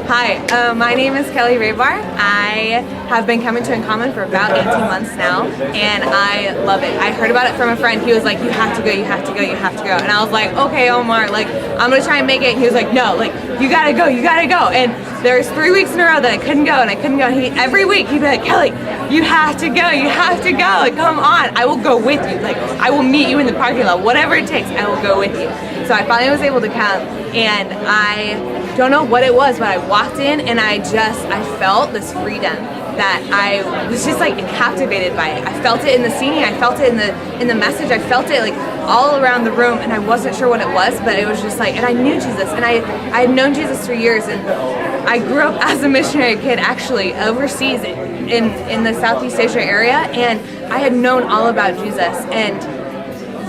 Hi, my name is Hrabar. I have been coming to Uncommon for about 18 months now, and I love it. I heard about it from a friend. He was like, you have to go, you have to go, you have to go. And I was like, okay, Omar, like, I'm gonna try and make it. And he was like, no, like, you gotta go, you gotta go. And there's 3 weeks in a row that I couldn't go, and I couldn't go. And every week he'd be like, Kelly, you have to go, you have to go. Like, come on, I will go with you. Like, I will meet you in the parking lot. Whatever it takes, I will go with you. So I finally was able to come, and I don't know what it was, but I walked in and I felt this freedom that I was just like captivated by it. I felt it in the singing, I felt it in the message, I felt it like all around the room, and I wasn't sure what it was, but it was just like, and I knew Jesus, and I had known Jesus for years, and I grew up as a missionary kid actually overseas in the Southeast Asia area, and I had known all about Jesus, and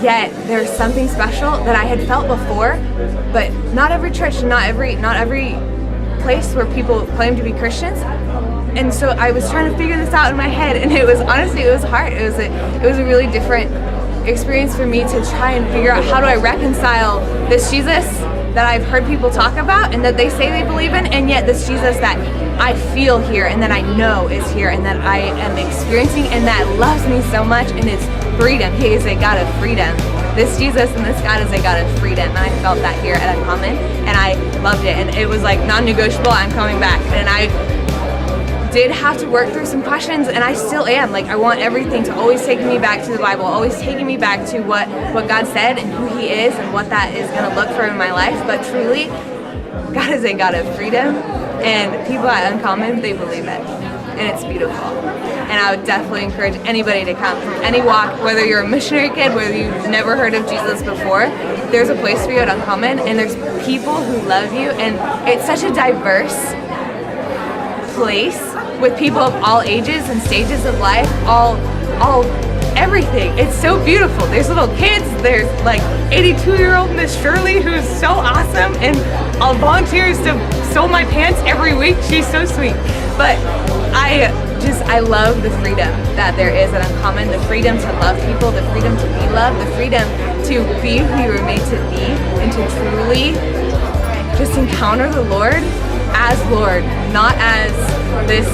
yet there's something special that I had felt before, but not every church, not every place where people claim to be Christians. And so I was trying to figure this out in my head, and it was honestly, it was hard. It was a really different experience for me to try and figure out how do I reconcile this Jesus that I've heard people talk about and that they say they believe in, and yet this Jesus that I feel here and that I know is here and that I am experiencing and that loves me so much, and it's freedom. He is a God of freedom. This Jesus and this God is a God of freedom, and I felt that here at Uncommon, and I loved it, and it was like non-negotiable. I'm coming back, and I did have to work through some questions, and I still am. Like, I want everything to always take me back to the Bible, always taking me back to what God said and who He is and what that is going to look for in my life. But truly, God is a God of freedom, and people at Uncommon, they believe it, and it's beautiful. And I would definitely encourage anybody to come from any walk, whether you're a missionary kid, whether you've never heard of Jesus before. There's a place for you at Uncommon, and there's people who love you, and it's such a diverse place with people of all ages and stages of life, all everything. It's so beautiful. There's little kids, there's like 82-year-old Miss Shirley, who's so awesome, and I'll volunteer to sew my pants every week. She's so sweet. But I love the freedom that there is at Uncommon, the freedom to love people, the freedom to be loved, the freedom to be who you were made to be, and to truly just encounter the Lord as Lord, not as this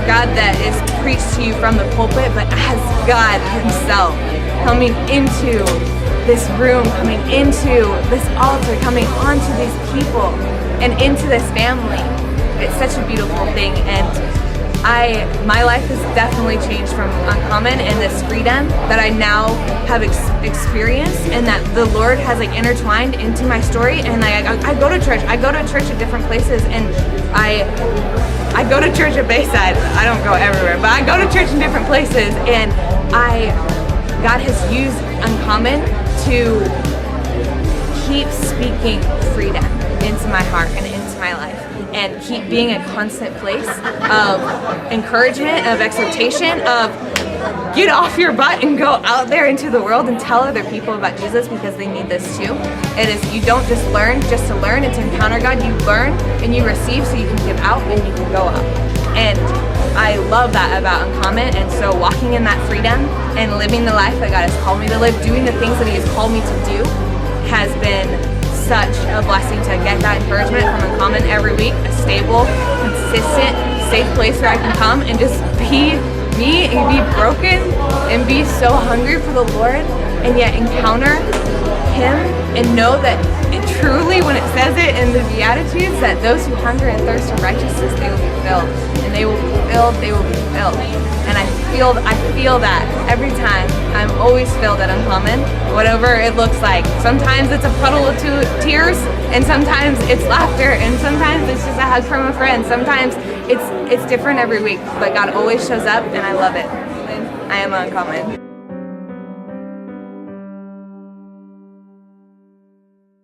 God that is preached to you from the pulpit, but as God Himself coming into this room, coming into this altar, coming onto these people and into this family. It's such a beautiful thing, and my life has definitely changed from Uncommon and this freedom that I now have experienced, and that the Lord has like intertwined into my story. And I go to church. I go to church at different places, and I go to church at Bayside. I don't go everywhere, but I go to church in different places, and God has used Uncommon to keep speaking freedom into my heart and into my life, and keep being a constant place of encouragement, of exhortation, of get off your butt and go out there into the world and tell other people about Jesus, because they need this too. It is, you don't just learn just to learn and to encounter God. You learn and you receive so you can give out and you can go out. And I love that about Uncommon, and so walking in that freedom and living the life that God has called me to live, doing the things that He has called me to do, has been such a blessing to get that encouragement from Uncommon every week, a stable, consistent, safe place where I can come and just be me and be broken and be so hungry for the Lord, and yet encounter Him and know that it truly, when it says it in the Beatitudes, that those who hunger and thirst for righteousness, they will be filled, and they will be filled, they will be filled. And I feel that every time. I'm always filled at Uncommon, whatever it looks like. Sometimes it's a puddle of tears, and sometimes it's laughter, and sometimes it's just a hug from a friend. Sometimes it's different every week, but God always shows up, and I love it. I am Uncommon.